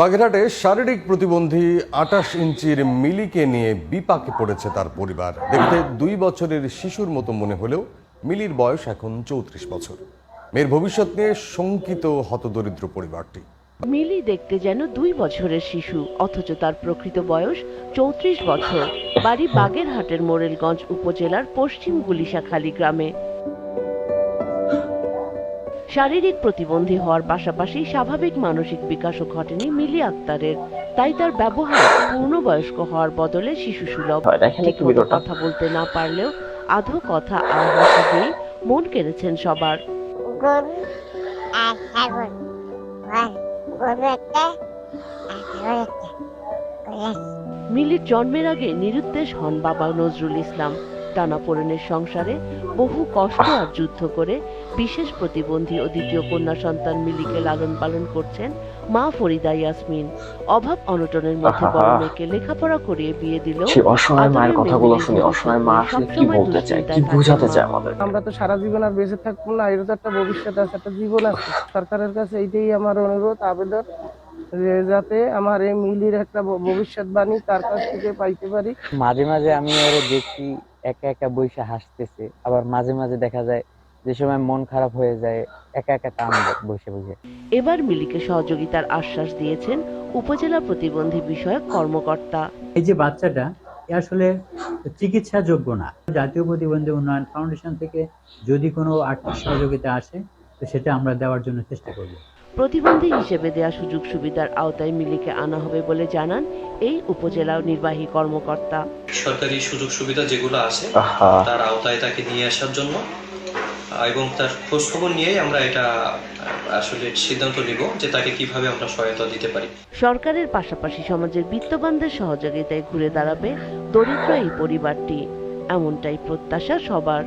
বাগেরহাটে শারীরিক প্রতিবন্ধী ২৮ ইঞ্চির মিলিকে নিয়ে বিপাকে পড়েছে তার পরিবার। দেখতে ২ বছরের শিশুর মতো মনে হলেও মিলির বয়স এখন ৩৪ বছর। মেয়ের ভবিষ্যৎ নিয়ে শঙ্কিত হতদরিদ্র পরিবারটি। মিলি দেখতে যেন ২ বছরের শিশু, অথচ তার প্রকৃত বয়স ৩৪ বছর। বাড়ি বাগেরহাটের মোরেলগঞ্জ উপজেলার পশ্চিম গুলিশাখালী গ্রামে। শারীরিক প্রতিবন্ধী হওয়ার পাশাপাশি স্বাভাবিক মানসিক বিকাশও ঘটেনি মিলি আক্তারের। তাই তার ব্যবহার পূর্ণবয়স্ক হওয়ার বদলে শিশুসুলভ। ঠিকমতো কথা বলতে না পারলেও আধো কথা আর হাসি দিয়েই মন কেড়েছেন সবার। গরু আর ছাগল, গরু একটা আর ছাগল একটা করে আসি। মিলির জন্মের আগে নিরুদ্দেশ হন বাবা নজরুল ইসলাম। টানাপোড়েনের সংসারে বহু কষ্ট আর যুদ্ধ করে বিশেষ প্রতিবন্ধী ও দ্বিতীয় কন্যা সন্তান মিলিকে লালন পালন করছেন মা ফরিদা ইয়াসমিন। অভাব অনটনের মধ্যে বড় মেয়েকে লেখাপড়া করিয়ে বিয়ে দিল। সেই অসহায় মায়ের কথাগুলো শুনে অসহায় মা আসলে কি বলতে চায়, কি বোঝাতে চায় আমাদের? আমরা তো সারা জীবন আর বেঁচে থাকবো না, এর তো একটা ভবিষ্যৎ আছে, একটা জীবন আছে। সরকারের কাছে এইটাই আমার অনুরোধ, আবেদন, যে যাতে আমার এই মিলির একটা ভবিষ্যৎবাণী তার কাছ থেকে পাইতে পারি। মাঝে মাঝে আমি ওরে দেখি একা একা বইসা হাসতেছে, আবার মাঝে মাঝে দেখা যায় যে সময় মন খারাপ হয়ে যায় একা একা কাঁদে বসে বসে। এবার মিলিকে সহযোগিতার আশ্বাস দিয়েছেন উপজেলা প্রতিবন্ধী বিষয়ক কর্মকর্তা। এই যে বাচ্চাটা এ আসলে চিকিৎসা যোগ্য না। জাতীয় প্রতিবন্ধী উন্নয়ন ফাউন্ডেশন থেকে যদি কোনো আর্থিক সহযোগিতা আসে তো সেটা আমরা দেওয়ার জন্য চেষ্টা করব। প্রতিবন্ধী হিসেবে দেয়া সুযোগ সুবিধার আওতায় মিলিকে আনা হবে বলে জানান এই উপজেলা নির্বাহী কর্মকর্তা। সরকারি সুযোগ সুবিধা যেগুলো আছে তার আওতায় তাকে নিয়ে আসার জন্য এবং তার খোঁজ খবর নিয়েই আমরা এটা আসলে সিদ্ধান্ত নিব যে তাকে কিভাবে আমরা সহায়তা দিতে পারি। সরকারের পাশাপাশি সমাজের বিত্তবানদের সহযোগিতায় ঘুরে দাঁড়াবে দরিদ্র এই পরিবারটি, এমনটাই প্রত্যাশা সবার।